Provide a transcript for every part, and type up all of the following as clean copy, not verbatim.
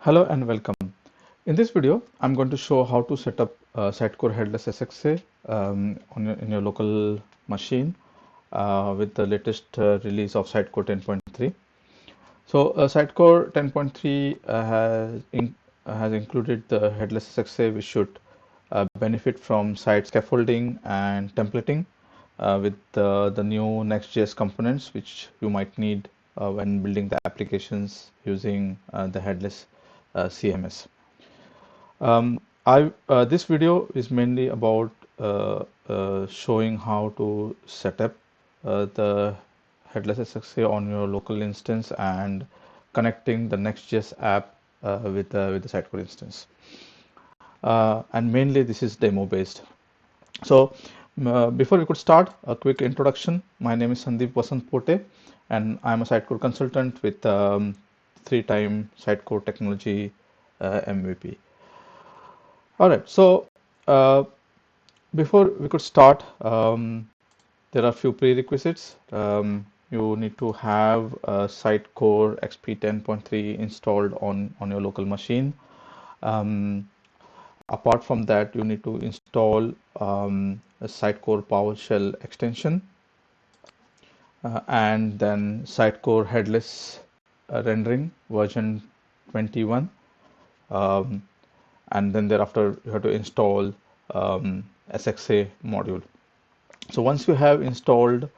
Hello and welcome. In this video, I'm going to show how to set up Sitecore Headless SXA in your local machine with the latest release of Sitecore 10.3. So Sitecore 10.3 has included the Headless SXA, which should benefit from site scaffolding and templating with the new Next.js components, which you might need when building the applications using the Headless CMS. This video is mainly about showing how to set up the Headless SXA on your local instance and connecting the Next.js app with the Sitecore instance. And mainly this is demo based. So before we could start, a quick introduction. My name is Sandeep Vasant Pote, and I'm a Sitecore consultant with 3-time Sitecore Technology MVP. All right, so uh, before we could start, there are a few prerequisites. You need to have Sitecore XP 10.3 installed on your local machine. Apart from that, you need to install a Sitecore PowerShell extension and then Sitecore Headless rendering version 21. Um, and then thereafter you have to install SXA module. So once you have installed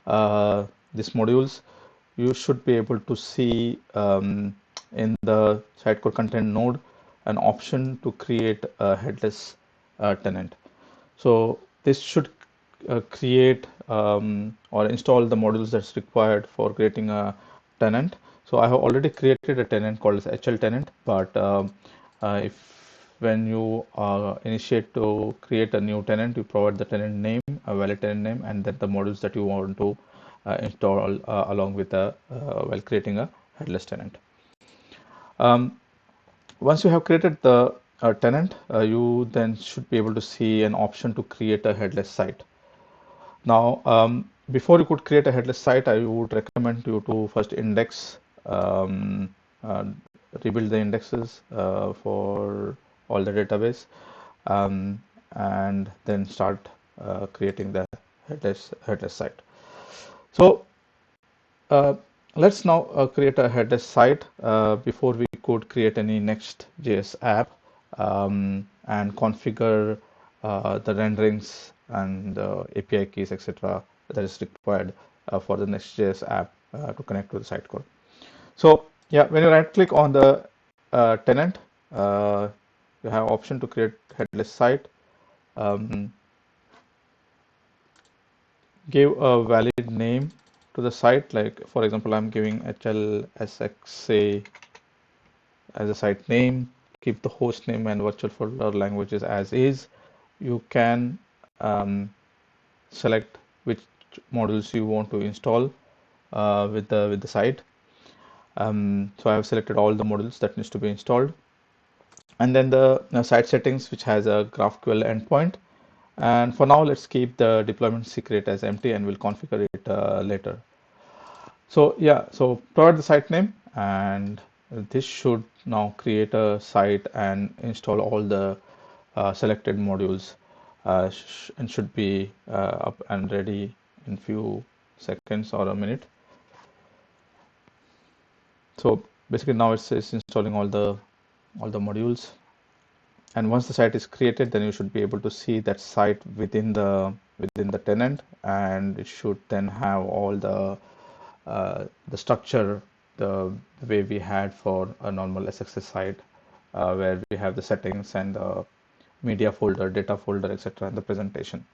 these modules, you should be able to see in the Sitecore content node an option to create a headless tenant. So this should create or install the modules that's required for creating a tenant. So I have already created a tenant called as HL tenant, but if when you initiate to create a new tenant, you provide the tenant name, a valid tenant name, and then the modules that you want to install along with while creating a headless tenant. Once you have created the tenant, you then should be able to see an option to create a headless site. Now, before you could create a headless site, I would recommend you to first index, um, uh, rebuild the indexes for all the database, and then start creating the headless site. So uh, let's now create a headless site before we could create any Next.js app and configure the renderings and API keys, etc., that is required for the Next.js app to connect to the Sitecore. So yeah, when you right click on the tenant, you have option to create headless site. Um, give a valid name to the site, like for example, I'm giving HLSXA as a site name. Keep the host name and virtual folder languages as is. You can select which modules you want to install with the site. So I have selected all the modules that needs to be installed, and then the site settings, which has a GraphQL endpoint. And for now, let's keep the deployment secret as empty, and we'll configure it later. So yeah, so provide the site name, and this should now create a site and install all the selected modules and should be up and ready in few seconds or a minute. So basically now it's installing all the modules, and once the site is created, then you should be able to see that site within the tenant, and it should then have all the structure the way we had for a normal SXS site, where we have the settings and the media folder, data folder, etc., and the presentation.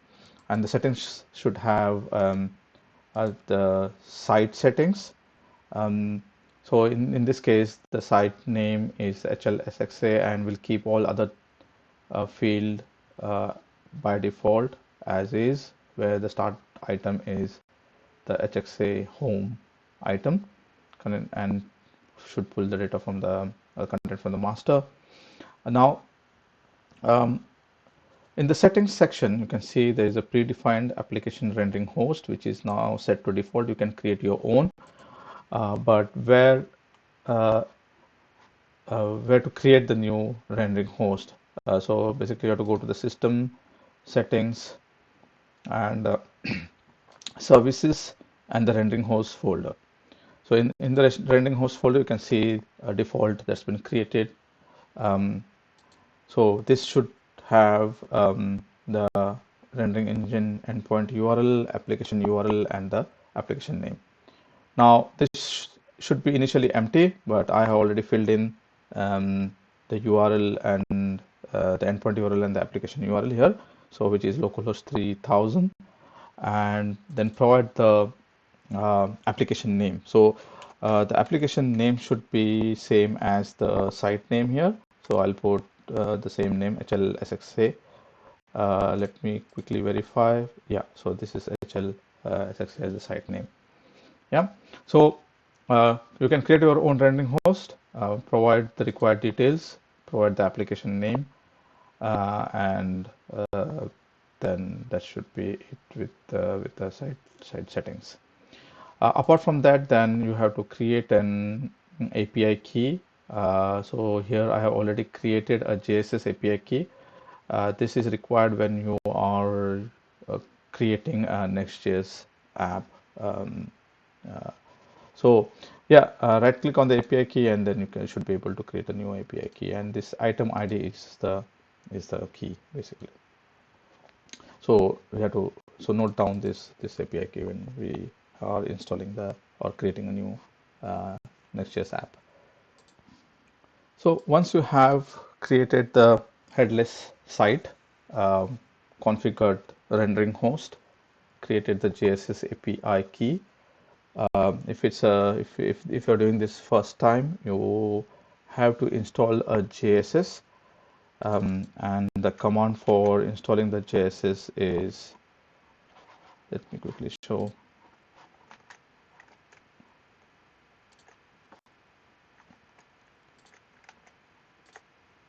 And the settings should have the site settings. So in this case, the site name is HLSXA, and will keep all other field uh, by default as is, where the start item is the HXA home item, and should pull the data from the content from the master. Now, in the settings section, you can see there is a predefined application rendering host, which is now set to default. You can create your own, but where uh, where to create the new rendering host. So basically, you have to go to the system settings and services and the rendering host folder. So in the rendering host folder, you can see a default that's been created. Um, so this should have the rendering engine endpoint URL, application URL, and the application name. Now this should be initially empty, but I have already filled in the URL and the endpoint URL and the application URL here. So which is localhost 3000, and then provide the application name. So the application name should be same as the site name here. So I'll put the same name, HLSXA. Let me quickly verify. Yeah, so this is HLSXA as the site name. Yeah, so you can create your own rendering host, provide the required details, provide the application name, and then that should be it with the site settings. Apart from that, then you have to create an API key. So here I have already created a JSS API key. This is required when you are creating a Next.js app. Um, uh, so yeah, right click on the API key and then should be able to create a new API key. And this item ID is the key basically. So we have to note down this API key when we are installing the or creating a new Next.js app. So once you have created the headless site, configured rendering host, created the JSS API key. If you're doing this first time, you have to install a JSS, and the command for installing the JSS is, let me quickly show.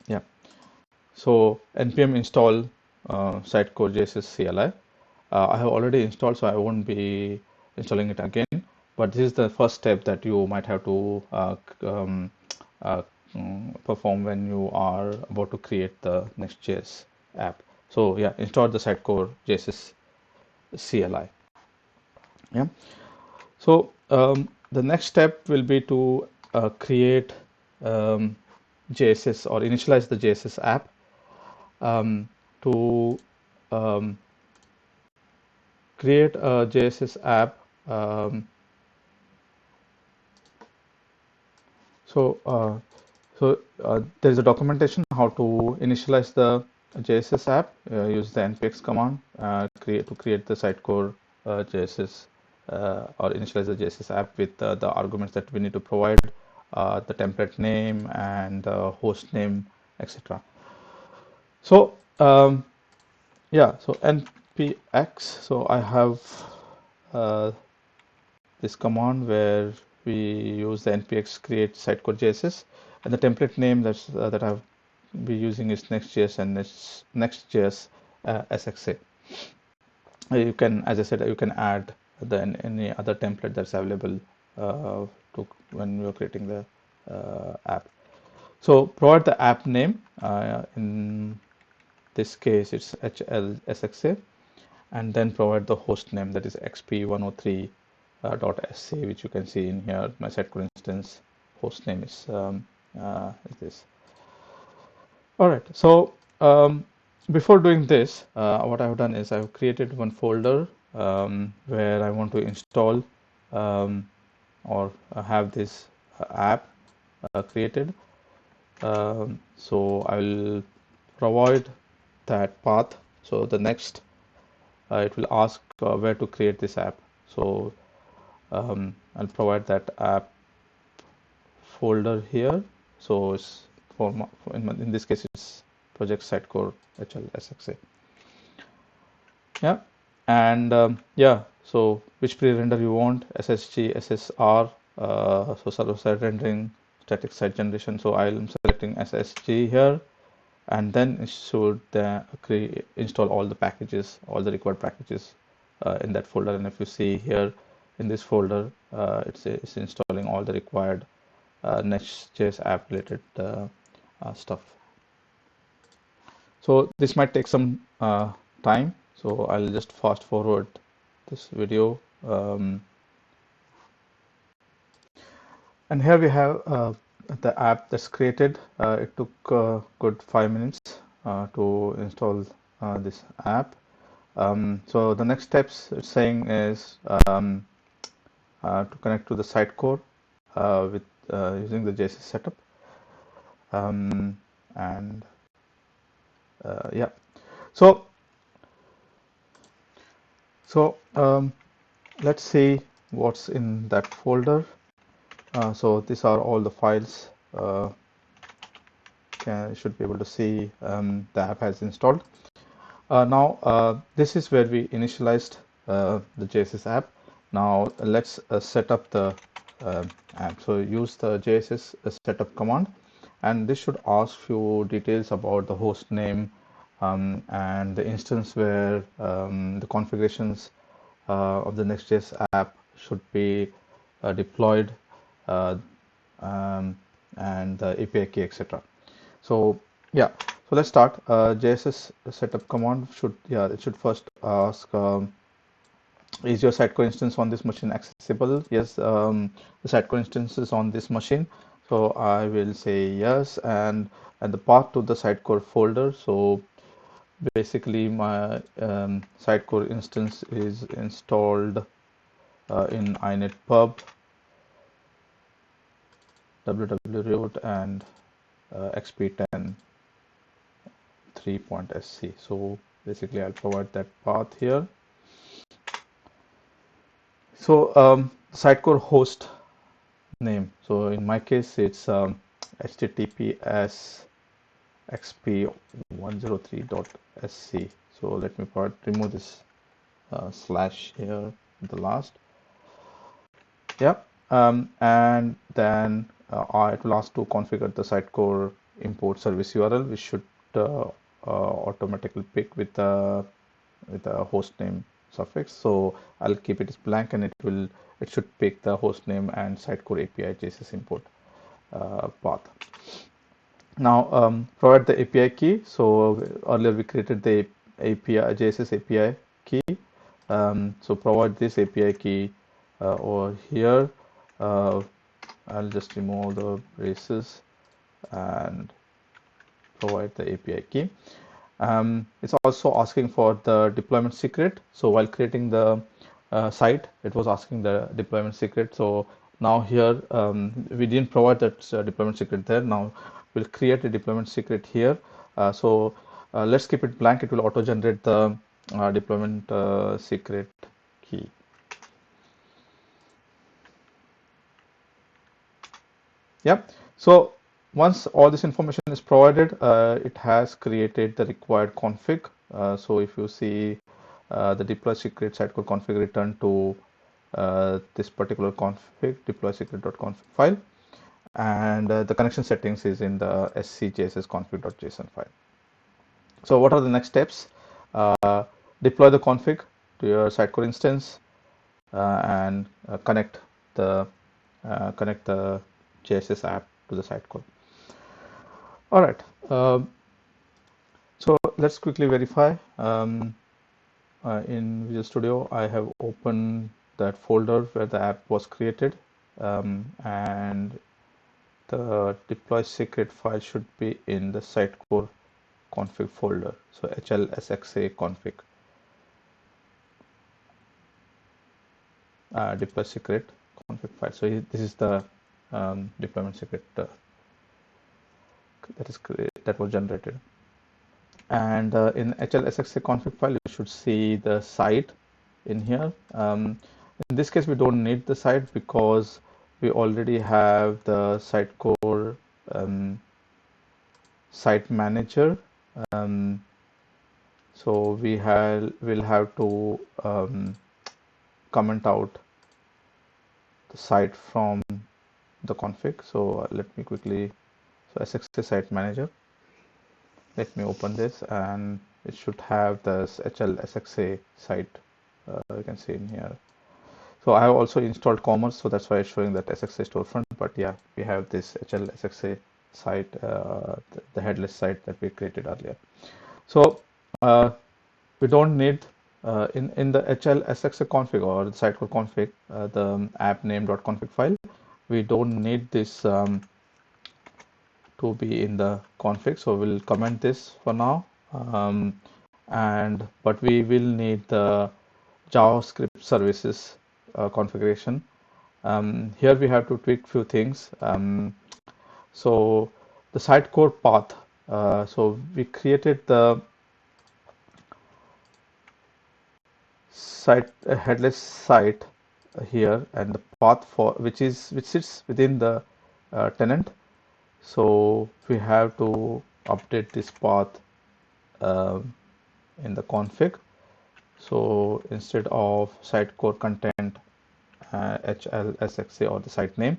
Yeah. So npm install Sitecore JSS CLI. I have already installed, so I won't be installing it again. But this is the first step that you might have to uh, perform when you are about to create the Next.js app. So yeah, install the Sitecore JSS CLI. Yeah. So the next step will be to create JSS or initialize the JSS app. To um, create a JSS app, so there is a documentation how to initialize the JSS app. Use the npx command to create the Sitecore JSS or initialize the JSS app with the arguments that we need to provide, the template name and the host name, etc. So yeah, so npx. So I have uh, this command where we use the npx create Sitecore JSS, and the template name that I've be using is Next.js and Next.js SXA. You can, as I said, you can add then any other template that's available to when you're creating the app. So provide the app name. In this case, it's HLSXA, and then provide the host name, that is xp103.sc, which you can see in here. My Sitecore instance host name is this. All right. So before doing this, what I've done is I've created one folder where I want to install um, or have this app created. So I will provide that path. So the next, it will ask where to create this app. So I'll provide that app folder here. So it's in this case it's project Sitecore HLSXA. Yeah, and yeah, so which pre-render you want, SSG, SSR, so server-side rendering, static site generation. So I'm selecting SSG here, and then it should install all the packages, all the required packages in that folder. And if you see here in this folder, it's installing all the required Next.js app related stuff. So this might take some time, so I'll just fast forward this video. And here we have the app that's created. It took good 5 minutes to install this app. So the next steps it's saying is to connect to the Sitecore with using the JSS setup. And yeah, so let's see what's in that folder. So these are all the files. You should be able to see the app has installed. Now this is where we initialized the JSS app. Now let's set up the app. So use the JSS setup command, and this should ask few details about the host name and the instance where the configurations of the Next.js app should be deployed, uh, and the API key, etc. So yeah, so let's start. JSS setup command should first ask, is your Sitecore instance on this machine accessible? Yes, the Sitecore instance is on this machine. So I will say yes, and the path to the Sitecore folder. So basically my Sitecore instance is installed in initpub, www-root, and xp10 3.sc. So basically I'll provide that path here. So Sitecore host name. So in my case it's https xp103.sc. So let me remove this slash here at the last. Yeah, and then it will ask to configure the Sitecore import service URL, which should automatically pick with the host name suffix. So I'll keep it as blank, and it should pick the host name and Sitecore API JSS import path. Now provide the API key. So earlier we created the API JSS API key. So provide this API key over here. I'll just remove the braces and provide the API key. It's also asking for the deployment secret. So while creating the site, it was asking the deployment secret. So now here we didn't provide that deployment secret there. Now we'll create a deployment secret here. Let's keep it blank. It will auto generate the deployment secret key. Yep. So once all this information is provided, it has created the required config. So if you see the deploy secret Sitecore config return to this particular config, deploy secret.config file, and the connection settings is in the scjss config.json file. So what are the next steps? Deploy the config to your Sitecore instance and connect the JSS app to the Sitecore. All right. So let's quickly verify. In Visual Studio, I have opened that folder where the app was created, and the deploy secret file should be in the Sitecore config folder. So HLSXA config. Deploy secret config file. So this is the deployment secret that was generated. And in HLSXA config file, you should see the site in here. In this case, we don't need the site because we already have the Sitecore site manager. So we'll have to comment out the site from the config. So let me quickly, so SXA site manager. Let me open this, and it should have this HLSXA site. You can see in here. So I have also installed Commerce, so that's why it's showing that SXA storefront. But yeah, we have this HL SXA site, the headless site that we created earlier. So we don't need in the HL SXA config or the Sitecore config, the app name.config file. We don't need this to be in the config, so we'll comment this for now. But we will need the JavaScript services configuration. Here we have to tweak few things. So the Sitecore path. So we created the site headless site here, and the path for which sits within the tenant. So we have to update this path in the config. So instead of Sitecore content HLSXA or the site name,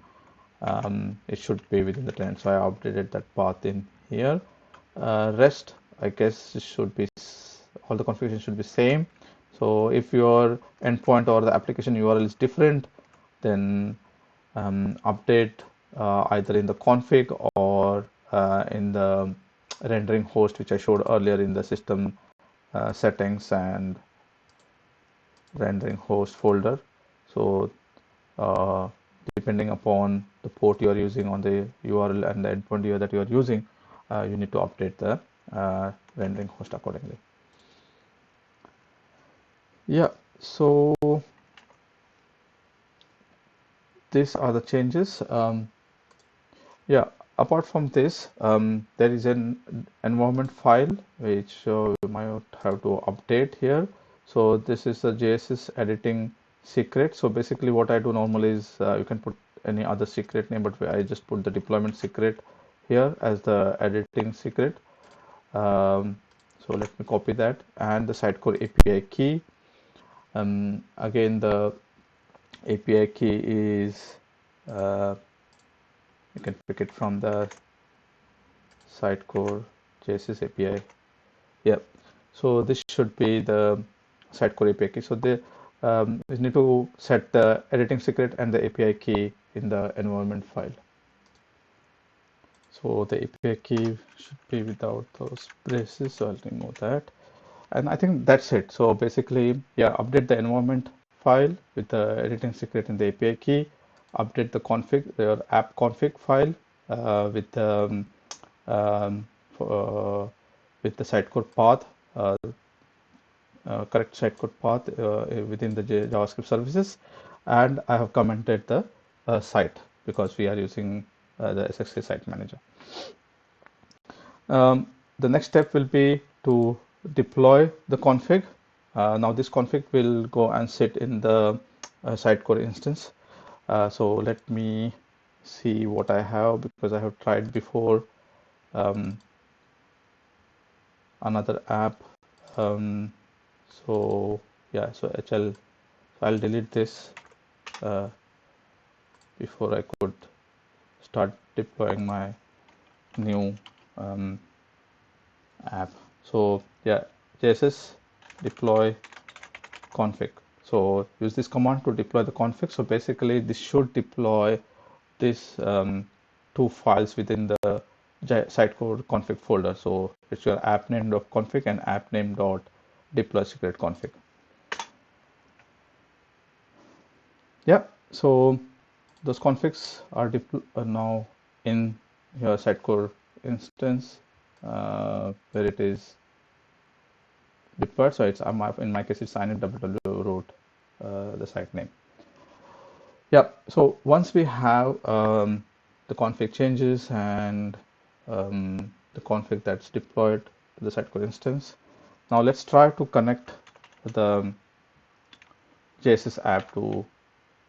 it should be within the tenant. So I updated that path in here. Rest, I guess it should be all the configuration should be same. So if your endpoint or the application URL is different, then update either in the config or in the rendering host, which I showed earlier in the system settings and rendering host folder. So depending upon the port you are using on the URL and the endpoint that you are using, you need to update the rendering host accordingly. Yeah, so these are the changes. Yeah, apart from this, there is an environment file which you might have to update here. So this is the JSS editing secret. So basically what I do normally is you can put any other secret name, but I just put the deployment secret here as the editing secret. So let me copy that, and the Sitecore API key. Again, the API key is you can pick it from the Sitecore JSS API. Yeah, so this should be the Sitecore API key. So we need to set the editing secret and the API key in the environment file. So the API key should be without those braces, so I'll remove that. And I think that's it. So basically, yeah, update the environment file with the editing secret and the API key. Update the config, your app config file with the um, with the Sitecore path, correct Sitecore path within the JavaScript services, and I have commented the site because we are using the SXA site manager. The next step will be to deploy the config. Now this config will go and sit in the Sitecore instance. So let me see what I have, because I have tried before another app. So yeah, so I'll delete this before I could start deploying my new app. So yeah, JSS deploy config. So use this command to deploy the config. So basically this should deploy this two files within the Sitecore config folder. So it's your app name.config and app name.deploy secret config. Yeah, so those configs are now in your Sitecore instance where it is deployed. So it's in my case it's init root the site name. Yeah, so once we have the config changes and the config that's deployed to the Sitecore instance, now let's try to connect the JSS app to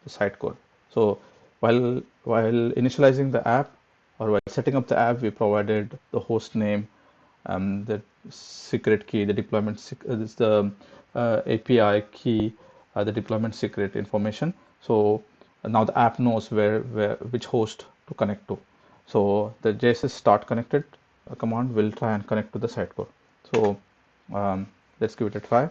the Sitecore. So while initializing the app or while setting up the app, we provided the host name, the secret key, the deployment this the API key, the deployment secret information. So now the app knows which host to connect to. So the JSS start connected command will try and connect to the Sitecore. So let's give it a try.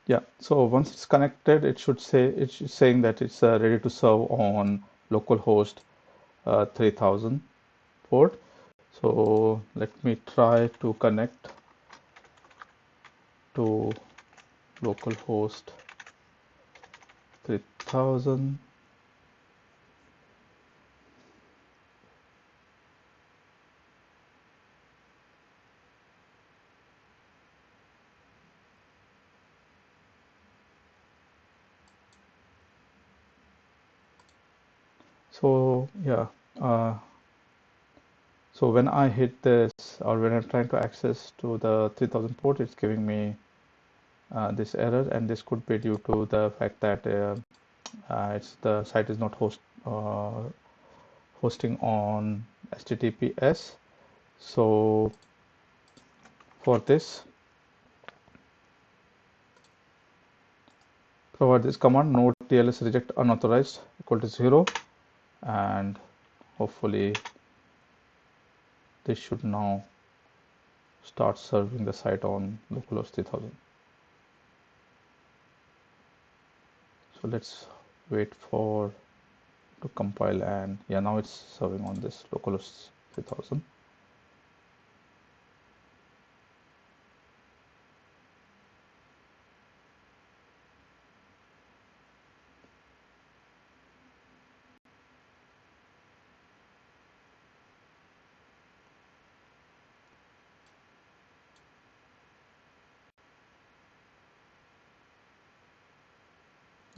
Yeah, so once it's connected, it's saying that it's ready to serve on localhost 3000 port. So let me try to connect to localhost 3000. So yeah, uh, so when I hit this, or when I'm trying to access to the 3000 port, it's giving me this error, and this could be due to the fact that it's the site is not hosting on HTTPS. So for this, provide this command node tls reject unauthorized equal to 0, and hopefully this should now start serving the site on localhost 3000. So let's wait for to compile, and yeah, now it's serving on this localhost 3000.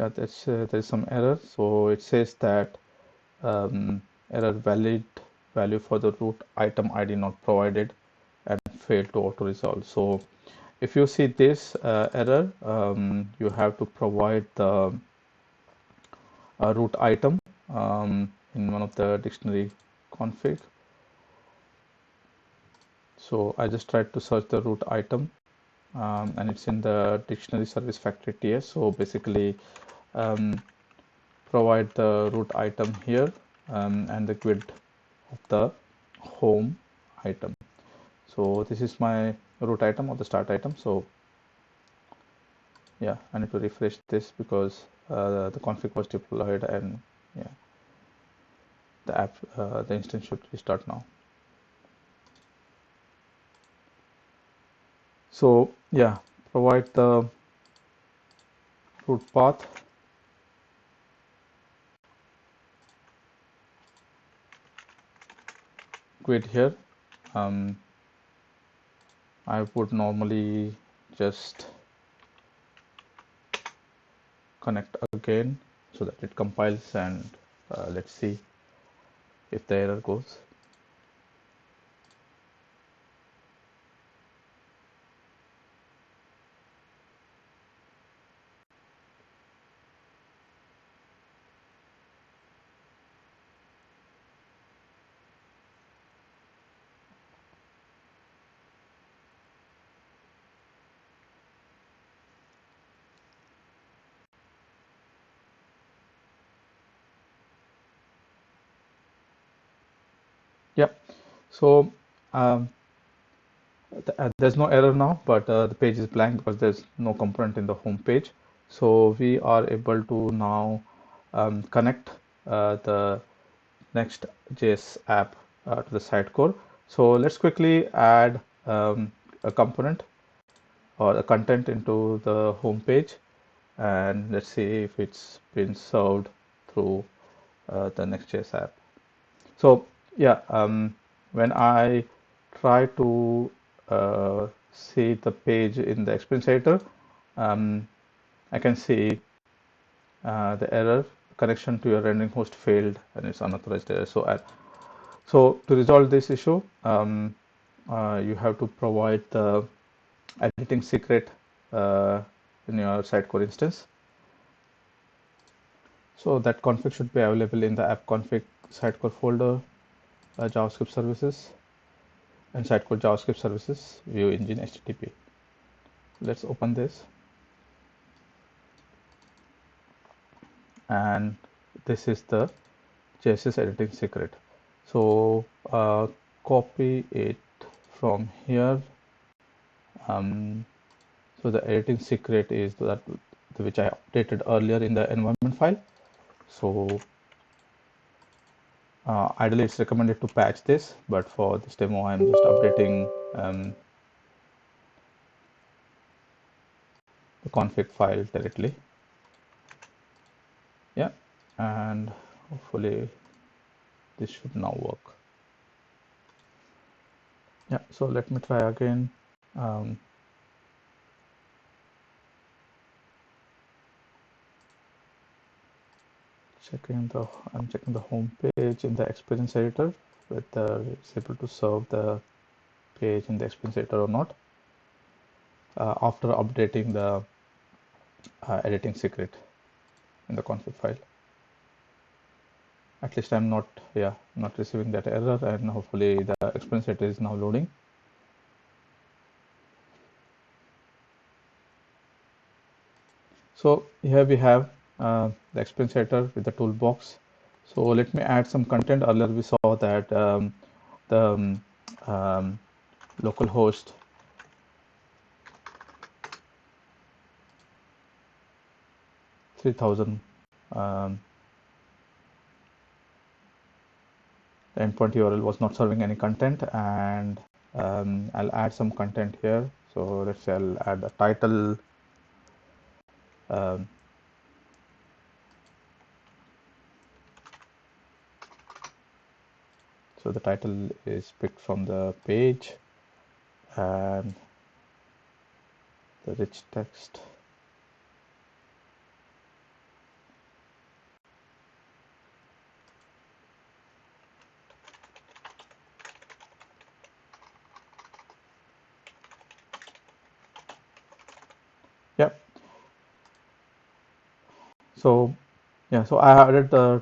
Yeah, there's some error. So it says that error valid value for the root item ID not provided and failed to auto resolve. So if you see this error, you have to provide the root item in one of the dictionary config. So I just tried to search the root item, and it's in the dictionary service factory TS. So basically, um, provide the root item here, and the grid of the home item. So this is my root item or the start item. So yeah, I need to refresh this because the config was deployed, and yeah, the instance should restart now. So yeah, provide the root path, grid here. um, I would normally just connect again so that it compiles, and let's see if the error goes. Yeah, so um, there's no error now, but the page is blank because there's no component in the home page. So we are able to now connect the Next.js app to the Sitecore. So let's quickly add a component or a content into the home page, and let's see if it's been served through the Next.js app. So yeah, when I try to see the page in the experience editor, I can see the error connection to your rendering host failed, and it's unauthorized error. So to resolve this issue, you have to provide the editing secret in your Sitecore instance. So that config should be available in the app config Sitecore folder, JavaScript services, and Sitecore JavaScript services view engine HTTP. Let's open this, and this is the JSS editing secret. So copy it from here, So the editing secret is that which I updated earlier in the environment file. So ideally it's recommended to patch this, but for this demo I'm just updating the config file directly. Yeah, and hopefully this should now work. Yeah, so let me try again. I'm checking the home page in the experience editor, whether it's able to serve the page in the experience editor or not, after updating the editing secret in the config file. At least I'm not receiving that error, and hopefully the experience editor is now loading. So here we have the experience editor with the toolbox. So let me add some content. Earlier we saw that the localhost 3000 the endpoint URL was not serving any content, and I'll add some content here. So let's say I'll add the title, um, so the title is picked from the page, and the rich text. Yep. So yeah, so I added the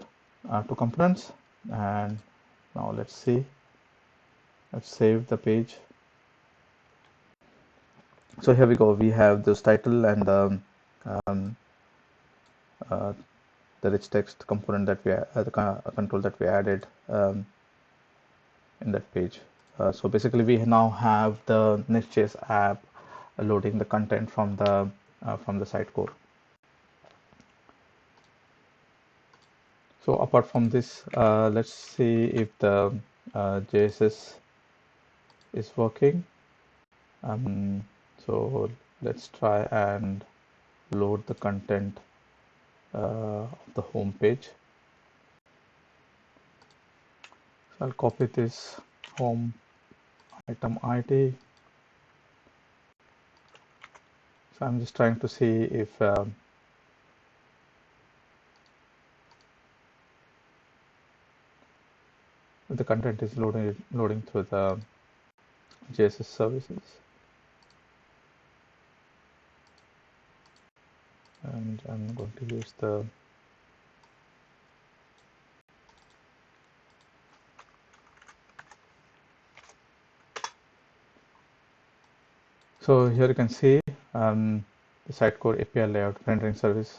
two components, and now let's see. Let's save the page. So here we go. We have this title and um, uh, the rich text component that the control that we added in that page. So basically, we now have the Next.js app loading the content from the Sitecore. So apart from this, let's see if the JSS is working. So let's try and load the content of the home page. So I'll copy this home item ID. So I'm just trying to see if the content is loading through the JSS services. And I'm going to use the so here you can see the Sitecore API layout rendering service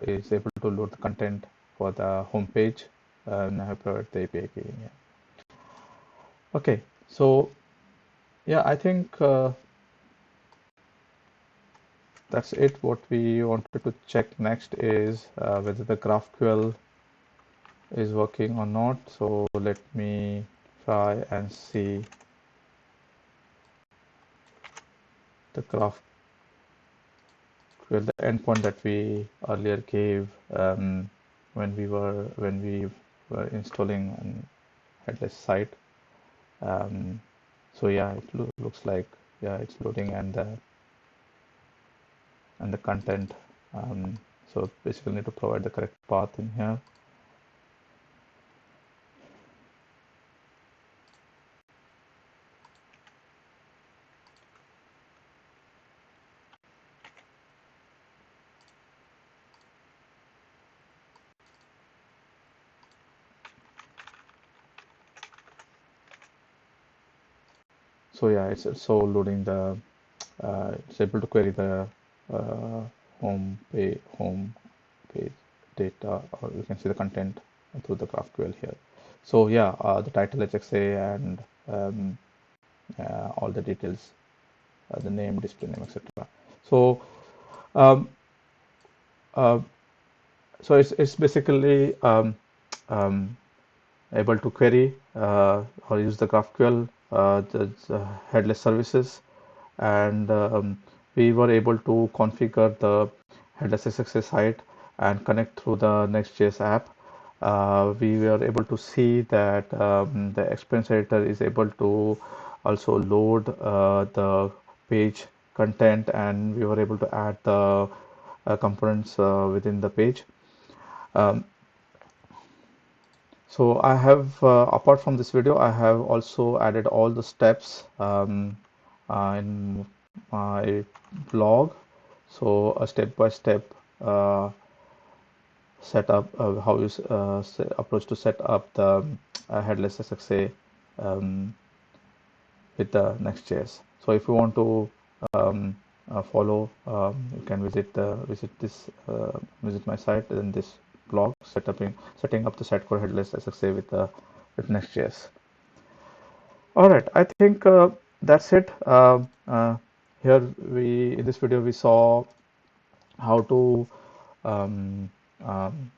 is able to load the content for the home page. And I have provided the API key. Yeah. Okay, so yeah, I think that's it. What we wanted to check next is whether the GraphQL is working or not. So let me try and see the GraphQL, the endpoint that we earlier gave when we were installing an headless site. So yeah, it looks like it's loading, and the content. So basically need to provide the correct path in here. So yeah, it's also loading the it's able to query the uh, home page data, or you can see the content through the GraphQL here. So yeah, the title HXA and all the details the name, display name, etc. So um, uh, it's basically able to query or use the GraphQL, the headless services, and we were able to configure the headless SXA site and connect through the Next.js app. We were able to see that the experience editor is able to also load the page content, and we were able to add the components within the page. Um, So I have, apart from this video, I have also added all the steps in my blog. So a step-by-step setup, how you approach to set up the headless SXA um, with the Next.js. So if you want to follow, you can visit my site and this blog, setting up the Sitecore Headless SXA with Next.js. All right, I think that's it. Here we in this video we saw how to um, um,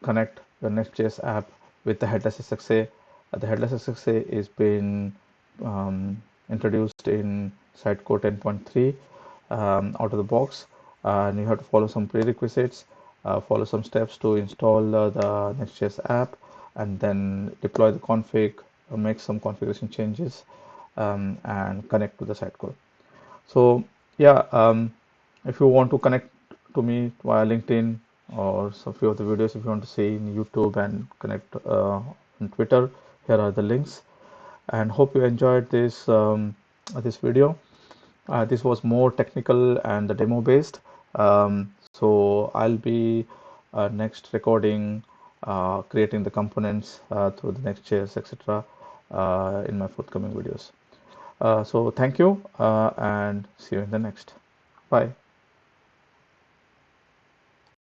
connect your Next.js app with the headless SXA. The headless SXA is been introduced in Sitecore 10.3 out of the box, and you have to follow some prerequisites, follow some steps to install the Next.js app, and then deploy the config, make some configuration changes, and connect to the Sitecore. So yeah, if you want to connect to me via LinkedIn or some few of the videos, if you want to see in YouTube and connect on Twitter, here are the links. And hope you enjoyed this video. This was more technical and the demo based. So I'll be next recording, creating the components through the Next.js, etc. In my forthcoming videos. So thank you and see you in the next. Bye.